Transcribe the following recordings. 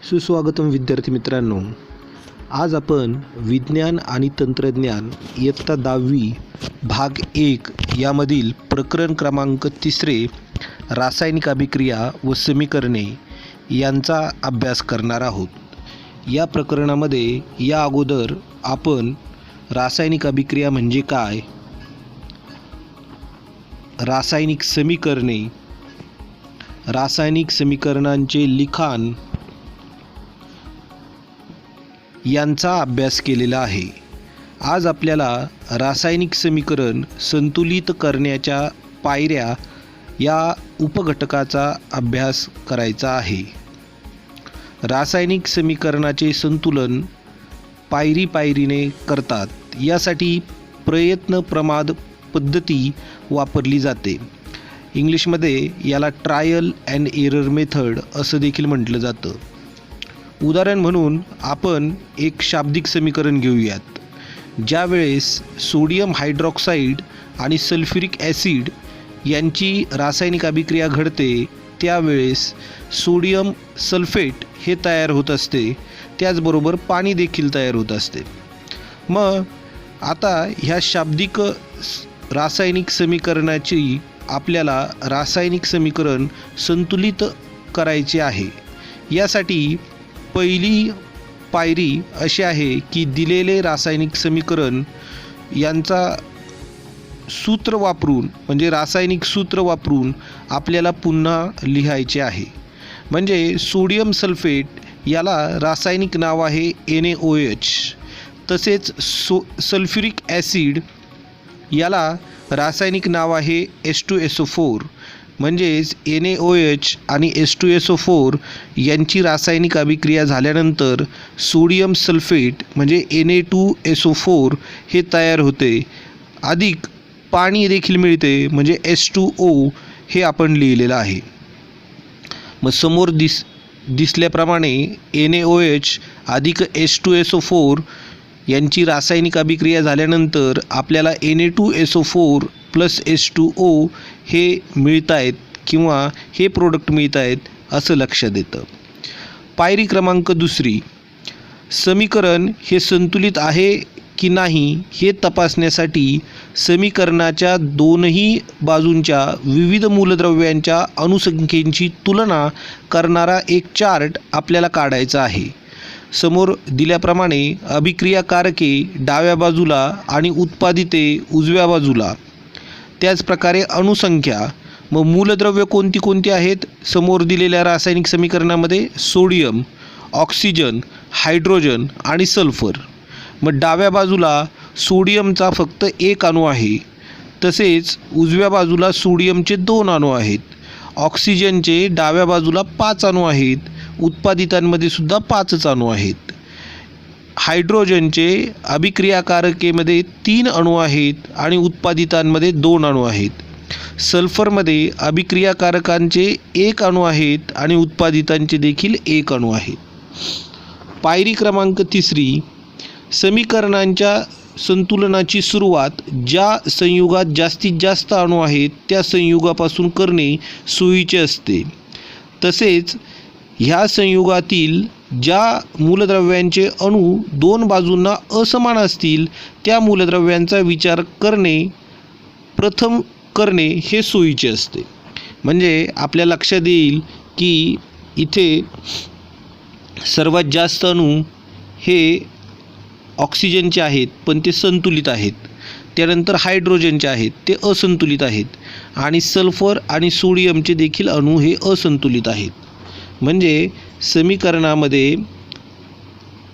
सुस्वागतम विद्यार्थी मित्रांनो, आज आपण विज्ञान आणि तंत्रज्ञान इयत्ता 10वी भाग 1 यामधील प्रकरण क्रमांक 3 रासायनिक अभिक्रिया व समीकरणे यांचा अभ्यास करणार आहोत। या प्रकरणामध्ये या अगोदर आपण रासायनिक अभिक्रिया म्हणजे काय, रासायनिक समीकरणे, रासायनिक समीकरणांचे लिखाण यांचा अभ्यास केलेला आहे। आज आपल्याला रासायनिक समीकरण संतुलित करण्याच्या पायऱ्या या उपघटकाचा अभ्यास करायचा आहे। रासायनिक समीकरणाचे संतुलन पायरी पायरीने करतात, यासाठी प्रयत्न प्रमाद पद्धती वापरली जाते। इंग्लिशमध्ये याला ट्रायल अँड एरर मेथड असं देखील म्हटलं जातं। उदाहरण म्हणून आपण एक शाब्दिक समीकरण घेऊयात। ज्यावेळेस सोडियम हायड्रॉक्साईड आणि सल्फ्युरिक ॲसिड यांची रासायनिक अभिक्रिया घडते, त्यावेळेस सोडियम सल्फेट हे तयार होत असते, त्याचबरोबर पाणी देखील तयार होत असते। मग आता ह्या शाब्दिक रासायनिक समीकरणाची आपल्याला रासायनिक समीकरण संतुलित करायचे आहे। यासाठी पहिली पायरी अशी आहे की दिलेले रासायनिक समीकरण यांचा सूत्र वापरून, म्हणजे रासायनिक सूत्र वापरून आपल्याला पुन्हा लिहायचे आहे। म्हणजे सोडियम सल्फेट याला रासायनिक नाव आहे NaOH, तसेच सल्फ्युरिक ॲसिड याला रासायनिक नाव आहे H2SO4। म्हणजेच NaOH आणि H2SO4 यांची रासायनिक अभिक्रिया झाल्यानंतर सोडियम सल्फेट म्हणजे Na2SO4 हे तयार होते, अधिक पाणी देखील मिळते, म्हणजे H2O हे आपण लिहिलेलं आहे। मग समोर दिसल्याप्रमाणे NaOH अधिक H2SO4 यांची रासायनिक अभिक्रिया झाल्यानंतर आपल्याला Na2SO4 प्लस H2O हे मिळत आहेत किंवा हे प्रोडक्ट मिळत आहेत असं लक्षात येतं। पायरी क्रमांक 2, समीकरण हे संतुलित आहे की नाही हे तपासण्यासाठी समीकरणाच्या दोनही बाजूंच्या विविध मूलद्रव्यांच्या अणुसंख्येची तुलना करणारा एक चार्ट आपल्याला काढायचा आहे। समोर दिल्याप्रमाणे अभिक्रियाकारके डाव्या बाजूला आणि उत्पादिते उजव्या बाजूला, त्याचप्रकारे अणुसंख्या। मग मूलद्रव्य कोणती कोणती आहेत समोर दिलेल्या रासायनिक समीकरणामध्ये? सोडियम, ऑक्सिजन, हायड्रोजन आणि सल्फर। मग डाव्या बाजूला सोडियमचा फक्त एक अणू आहे, तसेच उजव्या बाजूला सोडियमचे 2 अणू आहेत। ऑक्सिजनचे डाव्या बाजूला 5 अणू आहेत, उत्पादितांमध्ये सुद्धा 5च अणू आहेत। हायड्रोजनचे अभिक्रियाकारकेमध्ये 3 अणू आहेत आणि उत्पादितांमध्ये 2 अणू आहेत। सल्फरमध्ये अभिक्रियाकारकांचे 1 अणू आहेत आणि उत्पादितांचे देखील 1 अणू आहेत। पायरी क्रमांक 3, समीकरणांच्या संतुलनाची सुरुवात ज्या संयुगात जास्तीत जास्त अणू आहेत त्या संयुगापासून करणे सोयीचे असते। तसेच ह्या संयुगातील ज्या मूलद्रव्यांचे अणू 2 बाजूंना असमान असतील त्या मूलद्रव्यांचा विचार प्रथम करणे हे सोयीचे असते। म्हणजे आपल्या लक्षात येईल की इथे सर्वात जास्त अणू हे ऑक्सिजनचे आहेत पण ते संतुलित आहेत, त्यानंतर हायड्रोजनचे आहेत ते असंतुलित आहेत, आणि सल्फर आणि सोडियमचे देखील अणू हे असंतुलित आहेत। म्हणजे समीकरणामध्ये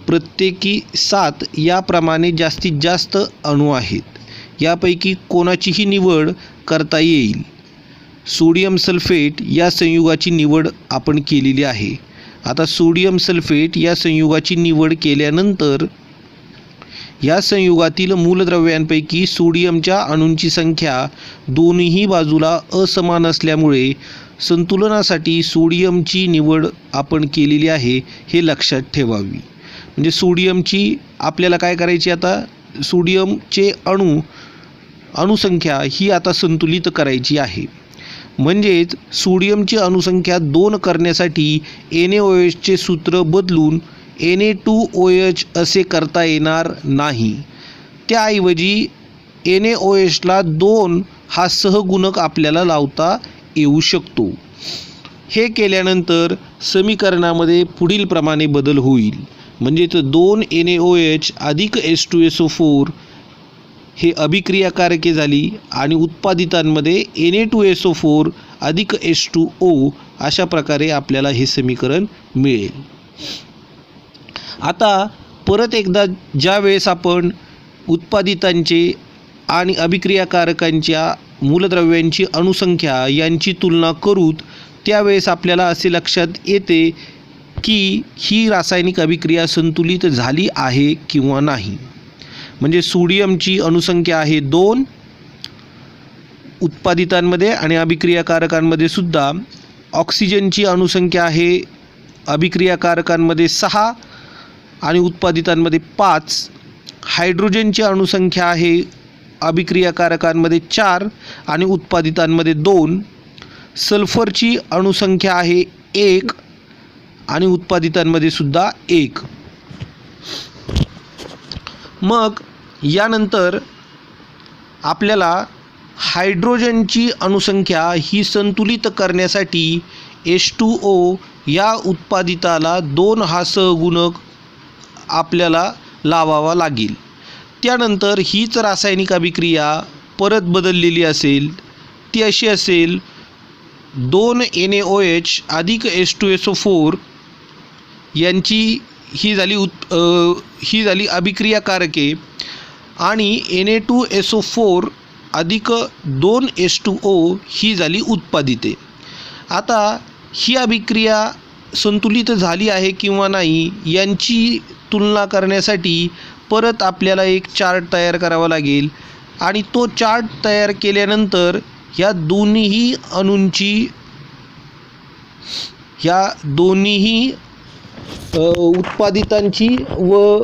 प्रत्येकी 7 याप्रमाणे जास्तीत जास्त अणू आहेत। यापैकी कोणाचीही निवड करता येईल। सोडियम सल्फेट या संयुगाची निवड आपण केलेली आहे। आता सोडियम सल्फेट या संयुगाची निवड केल्यानंतर या संयुगातील मूलद्रव्यांपैकी सोडियमच्या अणूंची संख्या दोन्ही बाजूला असमान असल्यामुळे संतुलनासाठी सोडियमची निवड आपण केलेली आहे, हे लक्षात ठेवावी। म्हणजे सोडियमची आपल्याला काय करायची, आता सोडियमचे अणुसंख्या ही आता संतुलित करायची आहे। म्हणजेच सोडियमची अणुसंख्या 2 करण्यासाठी NaOHचे सूत्र बदलून Na2OH असे करता येणार नाही. त्याऐवजी NaOHला 2 हा सहगुणक आपल्याला लावता येऊ शकतो. हे केल्यानंतर समीकरणामध्ये पुढील प्रमाणे बदल होईल. म्हणजेच 2 NaOH अधिक H2SO4 हे अभिक्रियाकारके झाली आणि उत्पादितांमध्ये Na2SO4 अधिक H2O अशा प्रकारे आपल्याला हे समीकरण मिळेल. आता परत एकदा ज्या वेळेस आपण उत्पादितांचे आणि अभिक्रियाकारकांच्या मूलद्रव्यांची अणुसंख्या यांची तुलना करू त्यावेळेस आपल्याला असे लक्षात येते की ही रासायनिक अभिक्रिया संतुलित झाली आहे किंवा नाही. म्हणजे सोडियमची अणुसंख्या आहे 2 उत्पादितांमध्ये आणि अभिक्रियाकारकांमध्ये सुद्धा. ऑक्सिजनची अणुसंख्या आहे अभिक्रियाकारकांमध्ये 6 आणि उत्पादितांमध्ये 5. हायड्रोजनची अणुसंख्या आहे अभिक्रियाकारकांमध्ये 4 आणि उत्पादितांमध्ये 2. सल्फरची अणुसंख्या आहे 1 आणि उत्पादितांमध्ये सुद्धा 1. मग यानंतर आपल्याला हायड्रोजनची अणुसंख्या ही संतुलित करण्यासाठी H2O या उत्पादिताला 2 हा सहगुणक आपल्याला लावावा लागेल. त्यानंतर हीच रासायनिक अभिक्रिया परत बदललेली असेल. ती अशी असेल 2 NaOH अधिक H2SO4 यांची ही झाली अभिक्रियाकारके आणि Na2SO4 अधिक 2 H2O ही झाली उत्पादिते. आता ही अभिक्रिया संतुलित झाली आहे किंवा नाही यांची तुलना करण्यासाठी परत आपल्याला एक चार्ट तयार करावा लागेल आणि तो चार्ट तयार केल्यानंतर ह्या दोन्हीही उत्पादितांची व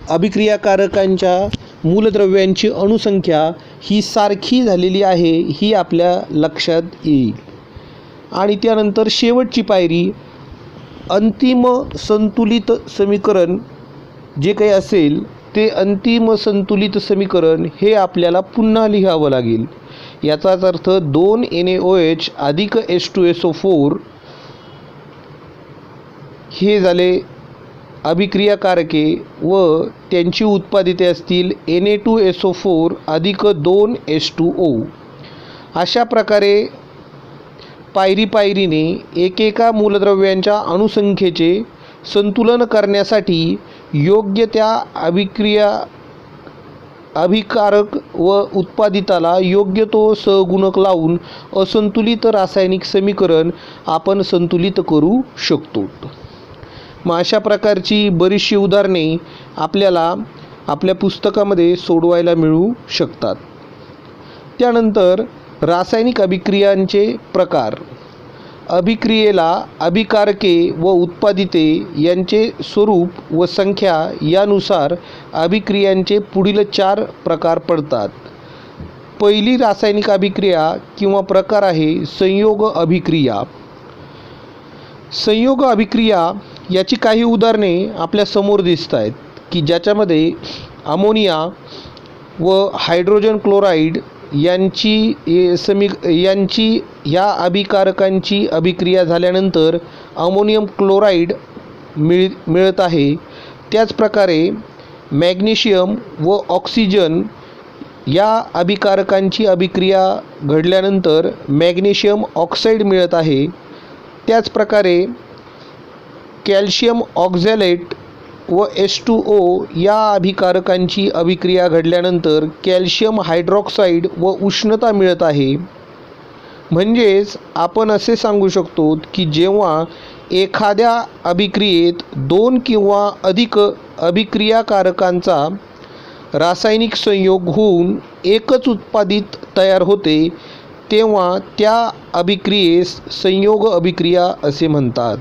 अभिक्रियाकारकांच्या मूलद्रव्यांची अणुसंख्या ही सारखी झालेली आहे ही आपल्या लक्षात येईल. आणि त्यानंतर शेवटची पायरी अंतिम संतुलित समीकरण जे काही असेल ते अंतिम संतुलित समीकरण हे आपल्याला पुन्हा लिहावं लागेल. याचाच अर्थ 2 NaOH अधिक H2SO4 हे झाले अभिक्रियाकारके व त्यांची उत्पादिते असतील Na2SO4 अधिक 2 H2O. अशा प्रकारे पायरीने एकेका मूलद्रव्यांच्या अणुसंख्येचे संतुलन करण्यासाठी योग्य त्या अभिकारक व उत्पादिताला योग्य तो सहगुणक लावून असंतुलित रासायनिक समीकरण आपण संतुलित करू शकतो. मग अशा प्रकारची बरीचशी उदाहरणे आपल्याला आपल्या पुस्तकामध्ये सोडवायला मिळू शकतात. त्यानंतर रासायनिक अभिक्रियांचे प्रकार. अभिक्रियेला अभिकारके व उत्पादिते यांचे स्वरूप व संख्या यानुसार अभिक्रियांचे पुढील 4 प्रकार पडतात. पहिली रासायनिक अभिक्रिया किंवा प्रकार आहे संयोग अभिक्रिया. संयोग अभिक्रिया याची काही उदाहरणे आपल्या समोर दिसत आहेत की ज्याच्यामध्ये अमोनिया व हायड्रोजन क्लोराईड यांची ह्या अभिकारकांची अभिक्रिया झाल्यानंतर अमोनियम क्लोराईड मिळत आहे. त्याचप्रकारे मॅग्नेशियम व ऑक्सिजन या अभिकारकांची अभिक्रिया घडल्यानंतर मॅग्नेशियम ऑक्साईड मिळत आहे. त्याचप्रकारे कॅल्शियम ऑक्झॅलेट व H2O या अभिकारकांची अभिक्रिया घडल्यानंतर कॅल्शियम हायड्रॉक्साईड व उष्णता मिळत आहे. म्हणजेच आपण असे सांगू शकतो की जेव्हा एखाद्या अभिक्रियेत 2 किंवा अधिक अभिक्रियाकारकांचा रासायनिक संयोग होऊन एकच उत्पादित तयार होते तेव्हा त्या अभिक्रियेस संयोग अभिक्रिया असे म्हणतात.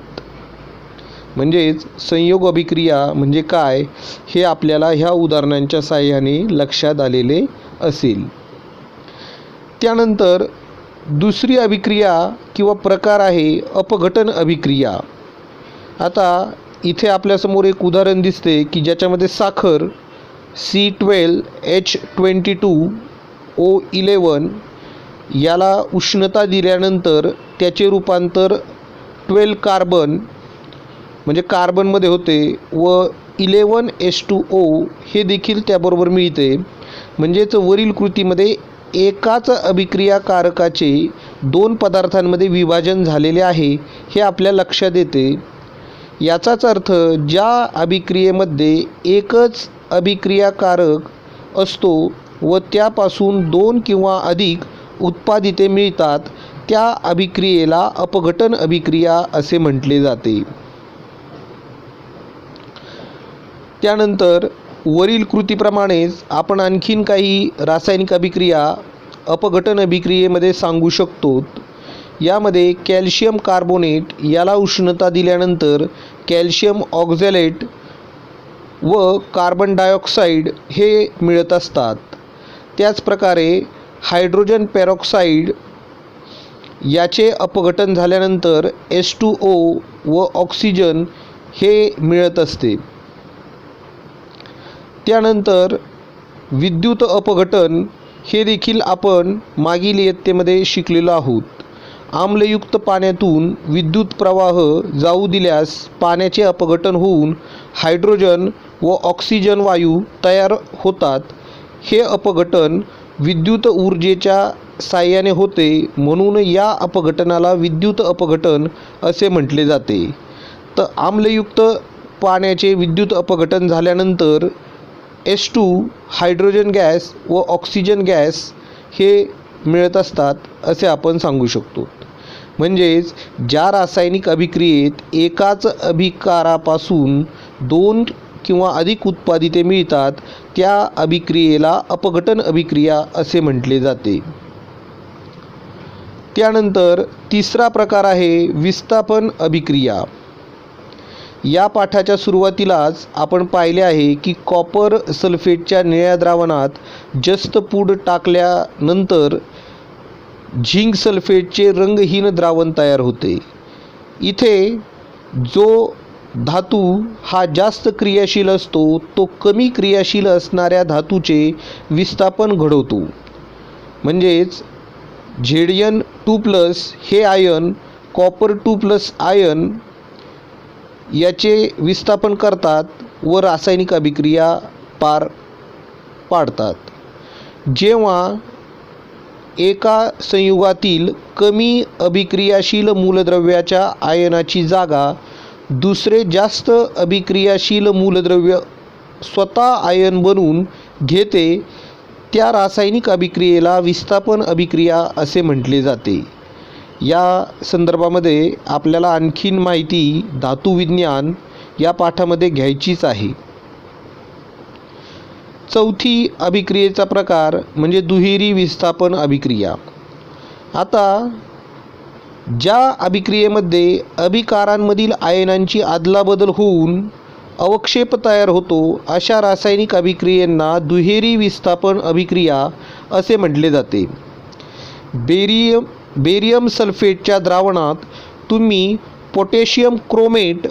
म्हणजेच संयोग अभिक्रिया म्हणजे काय हे आपल्याला ह्या उदाहरणांच्या साहाय्याने लक्षात आलेले असेल. त्यानंतर दुसरी अभिक्रिया किंवा प्रकार आहे अपघटन अभिक्रिया. आता इथे आपल्यासमोर एक उदाहरण दिसते की ज्याच्यामध्ये साखर C12H22O11 याला उष्णता दिल्यानंतर त्याचे रूपांतर 12 कार्बन म्हणजे कार्बनमध्ये होते व 11H2O हे देखील त्याबरोबर मिळते. म्हणजेच वरील कृतीमध्ये एकाच अभिक्रियाकारकाचे दोन पदार्थांमध्ये विभाजन झालेले आहे हे आपल्या लक्षात येते. याचाच अर्थ ज्या अभिक्रियेमध्ये एकच अभिक्रियाकारक असतो व त्यापासून दोन किंवा अधिक उत्पादिते मिळतात त्या अभिक्रियेला अपघटन अभिक्रिया असे म्हटले जाते. त्यानंतर वरील कृतीप्रमाणेच आपण आणखीन काही रासायनिक अभिक्रिया अपघटन अभिक्रियेमध्ये सांगू शकतो. यामध्ये कॅल्शियम कार्बोनेट याला उष्णता दिल्यानंतर कॅल्शियम ऑक्झॅलेट व कार्बन डायऑक्साईड हे मिळत असतात. त्याचप्रकारे हायड्रोजन पेरॉक्साईड याचे अपघटन झाल्यानंतर H2O व ऑक्सिजन हे मिळत असते. त्यानंतर विद्युत अपघटन हे देखील आपण मागील इयत्तेमध्ये शिकलेलो आहोत. आम्लयुक्त पाण्यातून विद्युत प्रवाह जाऊ दिल्यास पाण्याचे अपघटन होऊन हायड्रोजन व ऑक्सिजन वायू तयार होतात. हे अपघटन विद्युत ऊर्जेच्या साहाय्याने होते म्हणून या अपघटनाला विद्युत अपघटन असे म्हटले जाते. तर आम्लयुक्त पाण्याचे विद्युत अपघटन झाल्यानंतर H2 हायड्रोजन गॅस व ऑक्सिजन गॅस हे मिळत असतात असे आपण सांगू शकतो. म्हणजेच ज्या रासायनिक अभिक्रियेत एकाच अभिकारापासून दोन किंवा अधिक उत्पादिते मिळतात त्या अभिक्रियेला अपघटन अभिक्रिया असे म्हटले जाते. त्यानंतर तिसरा प्रकार आहे विस्थापन अभिक्रिया. या पाठाच्या सुरुवातीलाच आपण पाहिले आहे की कॉपर सल्फेटच्या निळ्या द्रावणात जस्त पूड टाकल्यानंतर झिंक सल्फेटचे रंगहीन द्रावण तयार होते. इथे जो धातू हा जास्त क्रियाशील असतो तो कमी क्रियाशील असणाऱ्या धातूचे विस्थापन घडवतो. म्हणजेच Zn2+ हे आयन कॉपर 2+ आयन याचे विस्थापन करतात व रासायनिक अभिक्रिया पार पाडतात. जेव्हा एका संयुगातील कमी अभिक्रियाशील मूलद्रव्याच्या आयनाची जागा दुसरे जास्त अभिक्रियाशील मूलद्रव्य स्वतः आयन बनवून घेते त्या रासायनिक अभिक्रियेला विस्थापन अभिक्रिया असे म्हटले जाते. या संदर्भामध्ये आपल्याला आणखीन माहिती धातुविज्ञान या पाठामध्ये घ्यायचीच आहे. चौथी अभिक्रियेचा प्रकार म्हणजे दुहेरी विस्थापन अभिक्रिया. आता ज्या अभिक्रियेमध्ये अभिकारांमधील आयनांची अदलाबदल होऊन अवक्षेप तयार होतो अशा रासायनिक अभिक्रियांना दुहेरी विस्थापन अभिक्रिया असे म्हटले जाते. बेरियम सल्फेटच्या द्रावणात तुम्ही पोटॅशियम क्रोमेट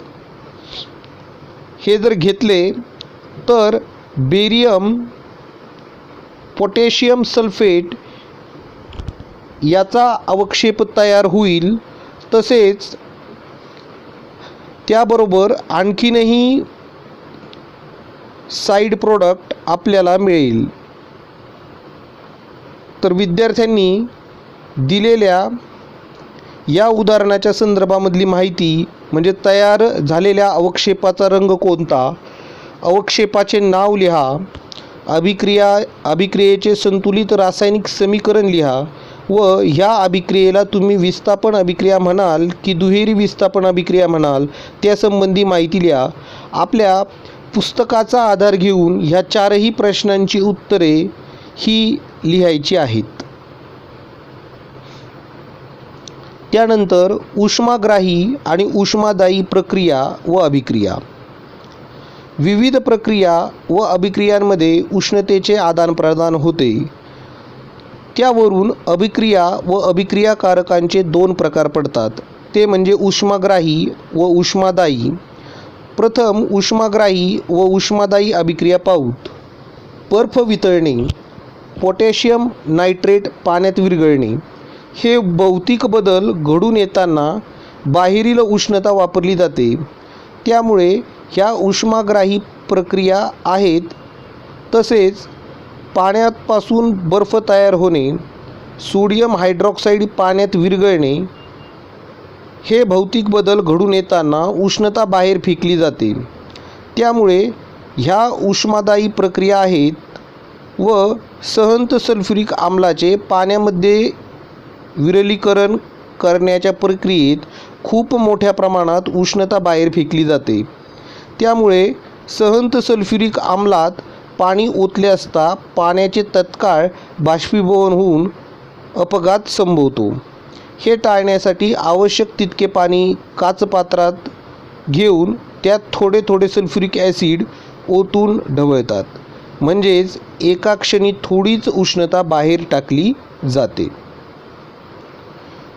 हे जर घेतले तर बेरियम पोटॅशियम सल्फेट याचा अवक्षेप तयार होईल. तसेच त्याबरोबर आणखीनही साईड प्रोडक्ट आपल्याला मिळेल. तर विद्यार्थ्यांनी दिलेल्या या उदाहरणाच्या संदर्भामधली माहिती म्हणजे तयार झालेल्या अवक्षेपाचा रंग कोणता, अवक्षेपाचे नाव लिहा, अभिक्रियेचे संतुलित रासायनिक समीकरण लिहा व ह्या अभिक्रियेला तुम्ही विस्थापन अभिक्रिया म्हणाल की दुहेरी विस्थापन अभिक्रिया म्हणाल त्यासंबंधी माहिती लिहा. आपल्या पुस्तकाचा आधार घेऊन ह्या चारही प्रश्नांची उत्तरे ही लिहायची आहेत. त्यानंतर उष्माग्राही आणि उष्मादायी प्रक्रिया व अभिक्रिया. विविध प्रक्रिया व अभिक्रियांमध्ये उष्णतेचे आदानप्रदान होते. त्यावरून अभिक्रिया व अभिक्रियाकारकांचे दोन प्रकार पडतात, ते म्हणजे उष्माग्राही व उष्मादायी. प्रथम उष्माग्राही व उष्मादायी अभिक्रिया पाहूत. बर्फ वितळणे, पोटॅशियम नायट्रेट पाण्यात विरघळणे हे भौतिक बदल घडून येताना बाहेरील उष्णता वापरली जाते, त्यामुळे ह्या उष्माग्राही प्रक्रिया आहेत. तसेच पाण्यापासून बर्फ तयार होणे, सोडियम हायड्रॉक्साईड पाण्यात विरघळणे हे भौतिक बदल घडून येताना उष्णता बाहेर फेकली जाते, त्यामुळे ह्या उष्मादायी प्रक्रिया आहेत. व सहंत सल्फ्युरिक आम्लाचे पाण्यामध्ये विरलीकरण करण्याच्या प्रक्रियेत खूप मोठ्या प्रमाणात उष्णता बाहेर फेकली जाते, त्यामुळे सहंत सल्फ्युरिक आम्लात पाणी ओतले असता पाण्याचे तत्काळ बाष्पीभवन होऊन अपघात संभवतो. हे टाळण्यासाठी आवश्यक तितके पाणी काचपात्रात घेऊन त्यात थोडे थोडे सल्फ्युरिक ॲसिड ओतून ढवळतात, म्हणजेच एका क्षणी थोडीच उष्णता बाहेर टाकली जाते.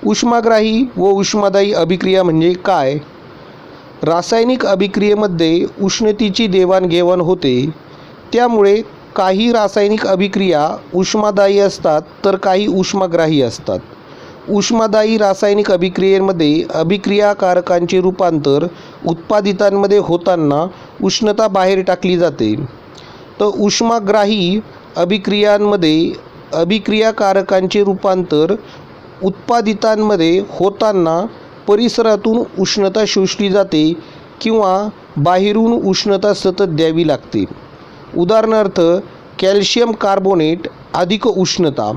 उष्माग्राही व उष्मादायी अभिक्रिया म्हणजे काय? रासायनिक अभिक्रियेमध्ये उष्णतेची देवाणघेवाण होते, त्यामुळे काही रासायनिक अभिक्रिया उष्मादायी असतात तर काही उष्माग्राही असतात. उष्मादायी रासायनिक अभिक्रियेमध्ये अभिक्रियाकारकांचे रूपांतर उत्पादितांमध्ये होताना उष्णता बाहेर टाकली जाते, तर उष्माग्राही अभिक्रियांमध्ये अभिक्रियाकारकांचे रूपांतर उत्पादितांमध्ये होताना परिसरातून उष्णता शोषली जाते किंवा बाहेरून उष्णता सतत द्यावी लागते. उदाहरणार्थ कॅल्शियम कार्बोनेट अधिक उष्णता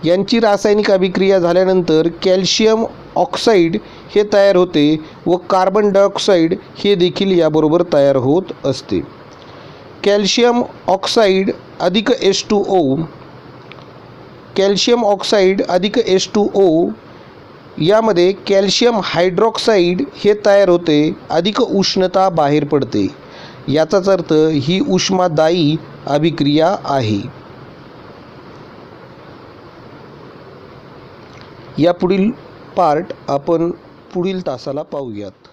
यांची रासायनिक अभिक्रिया झाल्यानंतर कॅल्शियम ऑक्साईड हे तयार होते व कार्बन डायऑक्साईड हे देखील याबरोबर तयार होत असते. कॅल्शियम ऑक्साईड अधिक H2O, कॅल्शियम ऑक्साईड अधिक H2O यामध्ये कॅल्शियम हायड्रॉक्साईड हे तयार होते, अधिक उष्णता बाहेर पडते. याचाच अर्थ ही उष्मादायी अभिक्रिया आहे. या पुढील पार्ट आपण पुढील तासाला पाहूयात.